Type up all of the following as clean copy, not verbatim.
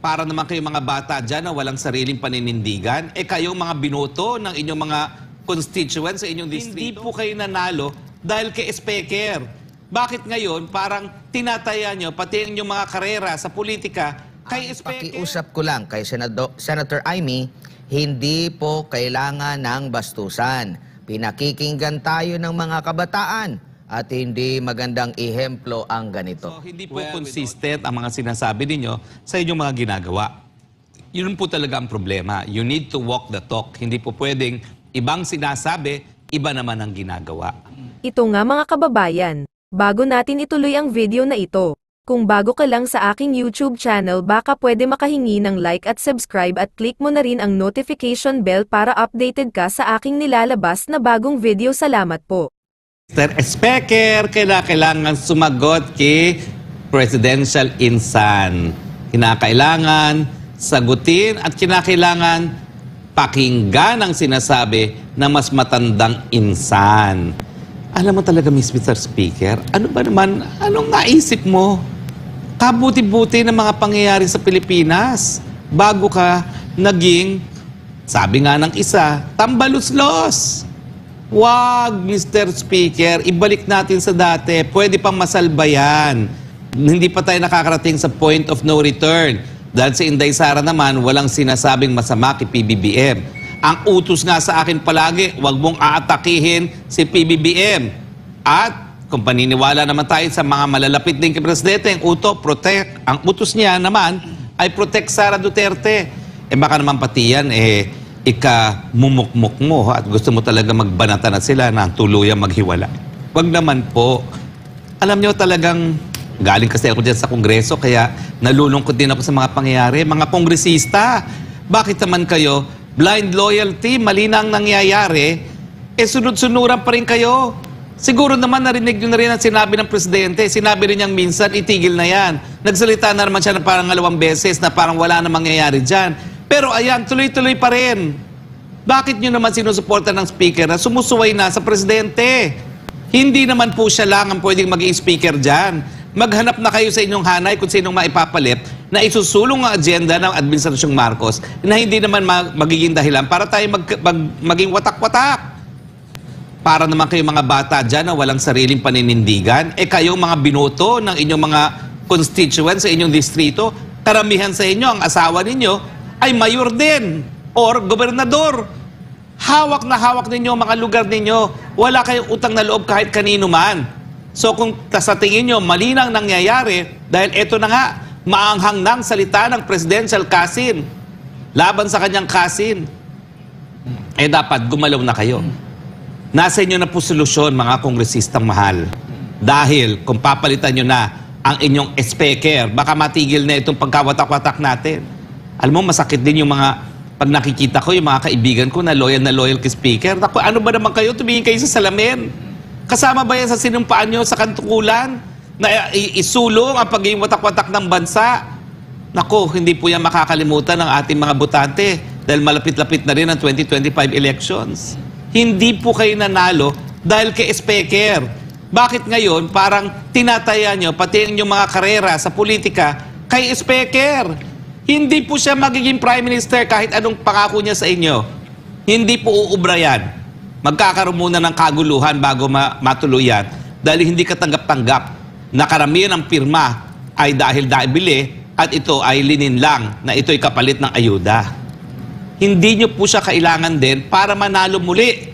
Para naman kayong mga bata dyan na walang sariling paninindigan, kayong mga binoto ng inyong mga constituents sa inyong distrito, hindi po kayo nanalo dahil kay Speaker. Bakit ngayon parang tinataya nyo pati ang inyong mga karera sa politika kay Speaker? Pakiusap ko lang kay Senator Amy, hindi po kailangan ng bastusan. Pinakikinggan tayo ng mga kabataan at hindi magandang ehemplo ang ganito. So, hindi po consistent ang mga sinasabi ninyo sa inyong mga ginagawa. Yun po talaga ang problema. You need to walk the talk. Hindi po pwedeng ibang sinasabi, iba naman ang ginagawa. Ito nga mga kababayan, bago natin ituloy ang video na ito, kung bago ka lang sa aking YouTube channel baka pwede makahingi ng like at subscribe at click mo na rin ang notification bell para updated ka sa aking nilalabas na bagong video. Salamat po. Mr. Speaker, kailangan sumagot kay Presidential Insan. Kinakailangan sagutin at kinakailangan pakinggan ang sinasabi na mas matandang insan. Alam mo talaga, Mr. Speaker, ano ba naman, anong naisip mo? Kabuti-buti ng mga pangyayari sa Pilipinas bago ka naging, sabi nga ng isa, tambaluslos. Wag, Mr. Speaker, ibalik natin sa dati. Pwede pang masalba yan. Hindi pa tayo nakakarating sa point of no return. Dahil si Inday Sara naman, walang sinasabing masama kay PBBM. Ang utos nga sa akin palagi, wag mong aatakihin si PBBM. At kung paniniwala naman tayo sa mga malalapit din kay Presidente, ang protect. Ang utos niya naman ay protect Sara Duterte. Baka naman pati yan, ika-mumukmuk mo at gusto mo talaga magbanatan na sila na tuluyang maghiwala. Wag naman po. Alam nyo talagang, galing kasi ako dyan sa Kongreso, kaya nalulungkot din ako sa mga pangyayari. Mga kongresista, bakit naman kayo, blind loyalty, mali na ang nangyayari, sunod-sunuran pa rin kayo. Siguro naman narinig nyo na rin ang sinabi ng Presidente. Sinabi rin niyang minsan, itigil na yan. Nagsalita na naman siya na parang 2 beses na parang wala na mangyayari dyan. Pero ayan, tuloy-tuloy pa rin. Bakit nyo naman sinusuporta ng speaker na sumusuway na sa Presidente? Hindi naman po siya lang ang pwedeng maging speaker dyan. Maghanap na kayo sa inyong hanay kung sinong maipapalit na isusulong ang agenda ng Administrasyong Marcos na hindi naman magiging dahilan para tayo maging watak-watak. Para naman kayong mga bata dyan na walang sariling paninindigan, kayong mga binoto ng inyong mga constituents sa inyong distrito, karamihan sa inyo, ang asawa ninyo, ay mayor din or gobernador. Hawak na hawak ninyo mga lugar ninyo. Wala kayong utang na loob kahit kanino man. So kung sa tingin nyo mali nang nangyayari, dahil eto na nga, maanghang ng salita ng Presidential Cousin laban sa kanyang cousin, dapat gumalaw na kayo. Nasa inyo na po solusyon, mga kongresistang mahal. Dahil kung papalitan nyo na ang inyong speaker, baka matigil na itong pagkawatak-watak natin. Alam mo, masakit din yung mga, pag nakikita ko, yung mga kaibigan ko na loyal kay speaker. Naku, ano ba naman kayo? Tumingin kayo sa salamin. Kasama ba yan sa sinumpaan nyo sa kantukulan? Na isulong ang pagiging watak-watak ng bansa? Naku, hindi po yan makakalimutan ng ating mga botante dahil malapit-lapit na rin ang 2025 elections. Hindi po kayo nanalo dahil kay speaker. Bakit ngayon parang tinataya nyo pati ang inyong mga karera sa politika kay speaker? Hindi po siya magiging Prime Minister kahit anong pangako niya sa inyo. Hindi po uubra yan. Magkakaroon muna ng kaguluhan bago matuluyan dahil hindi katanggap-tanggap na karamihan ng pirma ay dahil bili at ito ay linin lang na ito'y kapalit ng ayuda. Hindi nyo po siya kailangan din para manalo muli.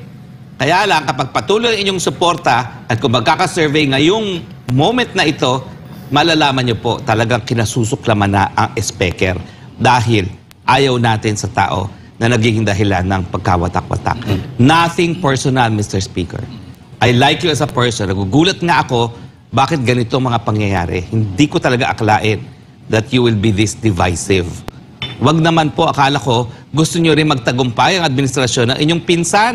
Kaya lang kapag patuloy ang inyong suporta at kung magkakasurvey ngayong moment na ito, malalaman nyo po talagang kinasusuklaman na ang speaker dahil ayaw natin sa tao na nagiging dahilan ng pagkawatak-watak. Nothing personal, Mr. Speaker. I like you as a person. Nagugulat nga ako bakit ganito mga pangyayari. Hindi ko talaga akalain that you will be this divisive. Wag naman po, akala ko gusto nyo rin magtagumpay ang administrasyon ng inyong pinsan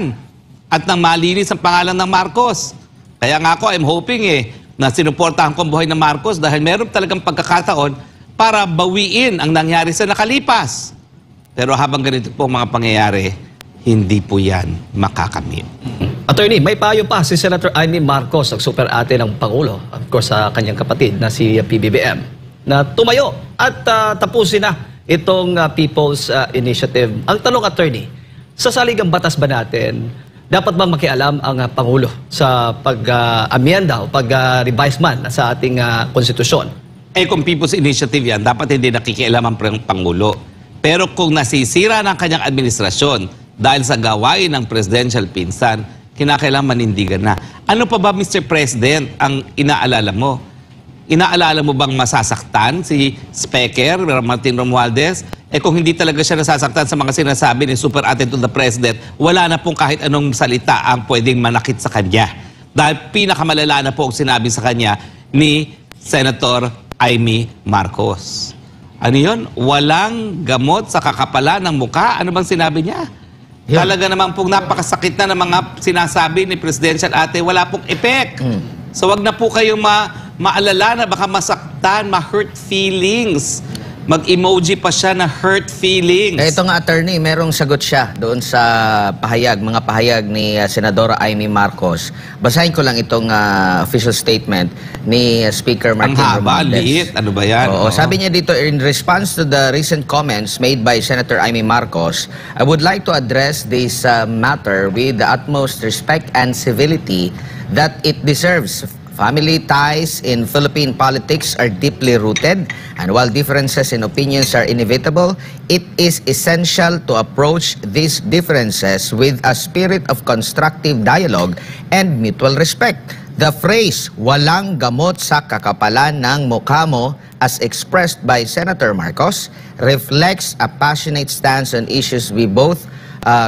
at nang malinis ang pangalan ng Marcos. Kaya nga ako, I'm hoping na sinuportahan ko ang buhay ng Marcos dahil meron talagang pagkakataon para bawiin ang nangyari sa nakalipas. Pero habang ganito po mga pangyayari, hindi po yan makakamit. Attorney, may payo pa si Senator Amy Marcos, ang super ate ng Pangulo, of course sa kanyang kapatid na si PBBM, na tumayo at tapusin na itong People's Initiative. Ang tanong, attorney, sa saligang batas ba natin, dapat bang makialam ang Pangulo sa pag-amyenda o pag-revise man sa ating konstitusyon? Kung People's Initiative yan, dapat hindi nakikialam ang Pangulo. Pero kung nasisira ng kanyang administrasyon dahil sa gawain ng presidential pinsan, kinakailangan manindigan na. Ano pa ba, Mr. President, ang inaalala mo? Inaalala mo bang masasaktan si Speaker, Martin Romualdez? Kung hindi talaga siya nasasaktan sa mga sinasabi ni Super Ate to the President, wala na pong kahit anong salita ang pwedeng manakit sa kanya. Dahil pinakamalala na po ang sinabi sa kanya ni Senator Amy Marcos. Ano yun? Walang gamot sa kakapalan ng muka? Ano bang sinabi niya? Yeah. Talaga naman pong napakasakit na ng mga sinasabi ni Presidential Ate, wala pong effect. So wag na po kayong maalala na baka masaktan, ma-hurt feelings. Mag-emoji pa siya na hurt feelings. Ito nga, attorney, merong sagot siya doon sa mga pahayag ni Senadora Amy Marcos. Basahin ko lang itong official statement ni Speaker Martin Romualdez. Ang haba, liit. Ano ba yan? Oo. Sabi niya dito, in response to the recent comments made by Senator Amy Marcos, I would like to address this matter with the utmost respect and civility that it deserves. Family ties in Philippine politics are deeply rooted, and while differences in opinions are inevitable, it is essential to approach these differences with a spirit of constructive dialogue and mutual respect. The phrase, walang gamot sa kakapalan ng mukha mo, as expressed by Senator Marcos, reflects a passionate stance on issues we both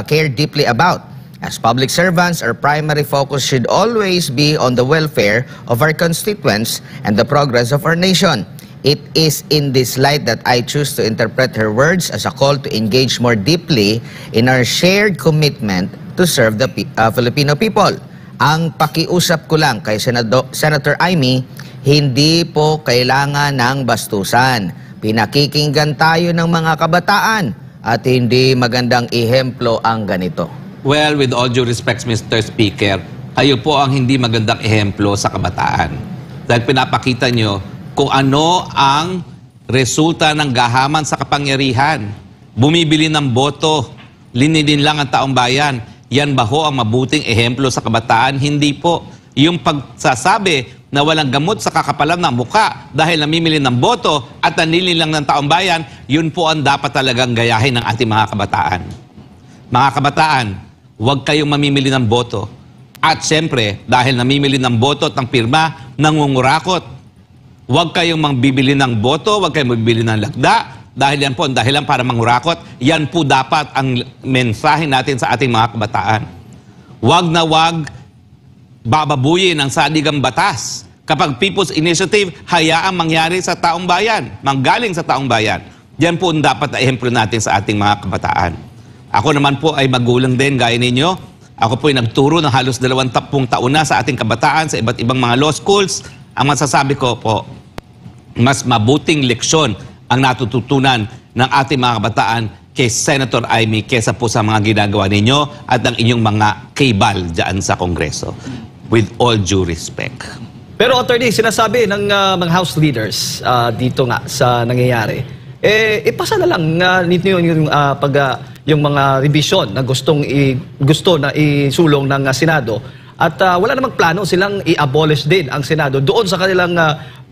care deeply about. As public servants, our primary focus should always be on the welfare of our constituents and the progress of our nation. It is in this light that I choose to interpret her words as a call to engage more deeply in our shared commitment to serve the Filipino people. Ang pakiusap ko lang kay Senator Amy, hindi po kailangan ng bastusan. Pinakikinggan tayo ng mga kabataan at hindi magandang ihemplo ang ganito. Well, with all due respect, Mr. Speaker, kayo po ang hindi magandang ehemplo sa kabataan. Dahil pinapakita nyo kung ano ang resulta ng gahaman sa kapangyarihan. Bumibili ng boto, linidin lang ang taong bayan. Yan ba ho ang mabuting ehemplo sa kabataan? Hindi po. Yung pagsasabi na walang gamot sa kakapalan ng muka dahil namimili ng boto at nanilin lang ng taong bayan, yun po ang dapat talagang gayahin ng ating mga kabataan. Mga kabataan, huwag kayong mamimili ng boto. At siyempre, dahil namimili ng boto at ng pirma, nangungurakot. Huwag kayong magbibili ng boto, huwag kayong magbibili ng lagda, dahil yan po ang dahilan para mangurakot. Yan po dapat ang mensahe natin sa ating mga kabataan. Huwag na huwag bababuyin ang saligang batas. Kapag People's Initiative, hayaang mangyari sa taong bayan, manggaling sa taong bayan. Yan po ang dapat na ehemplo natin sa ating mga kabataan. Ako naman po ay magulang din, gaya ninyo. Ako po ay nagturo ng halos 20 taon na sa ating kabataan sa iba't ibang mga law schools. Ang masasabi ko po, mas mabuting leksyon ang natututunan ng ating mga kabataan kay Senator Amy kesa po sa mga ginagawa ninyo at ang inyong mga kibal dyan sa Kongreso. With all due respect. Pero, attorney, sinasabi ng mga House leaders dito nga sa nangyayari, ipasa na lang nito yung mga revision na gusto na isulong ng Senado at wala namang plano silang i-abolish din ang Senado doon sa kanilang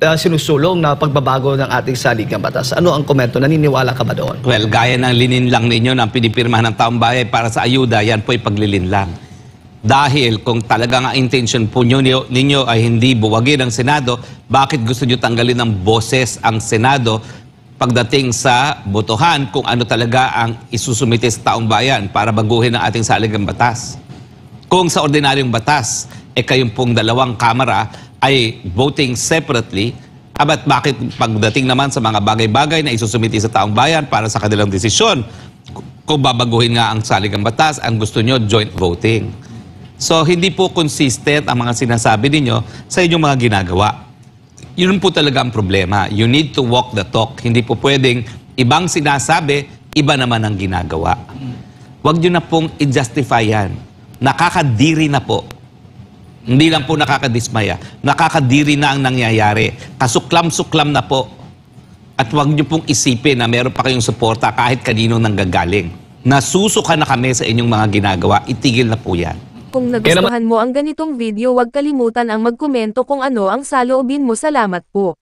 sinusulong na pagbabago ng ating saligang batas. Ano ang komento? Naniniwala ka ba doon? Well, gaya ng lininlang ninyo ng pinipirmahan ng taong bayan para sa ayuda, yan po ay paglilinlang. Dahil kung talaga ang intention po ninyo ay hindi buwagin ang Senado, bakit gusto nyo tanggalin ng boses ang Senado pagdating sa botohan kung ano talaga ang isusumite sa taong bayan para baguhin ang ating saligang batas? Kung sa ordinaryong batas, kayong pong dalawang kamara ay voting separately, abat bakit pagdating naman sa mga bagay-bagay na isusumite sa taong bayan para sa kanilang desisyon, kung babaguhin nga ang saligang batas, ang gusto nyo joint voting. So, hindi po consistent ang mga sinasabi ninyo sa inyong mga ginagawa. Yun po talaga ang problema. You need to walk the talk. Hindi po pwedeng ibang sinasabi, iba naman ang ginagawa. Huwag nyo na pong i-justify yan. Nakakadiri na po. Hindi lang po nakakadismaya. Nakakadiri na ang nangyayari. Kasuklam-suklam na po. At huwag niyo pong isipin na meron pa kayong suporta kahit kanino nanggagaling. Nasusuka na kami sa inyong mga ginagawa. Itigil na po yan. Kung nagustuhan mo ang ganitong video, huwag kalimutan ang magkomento kung ano ang saloobin mo. Salamat po.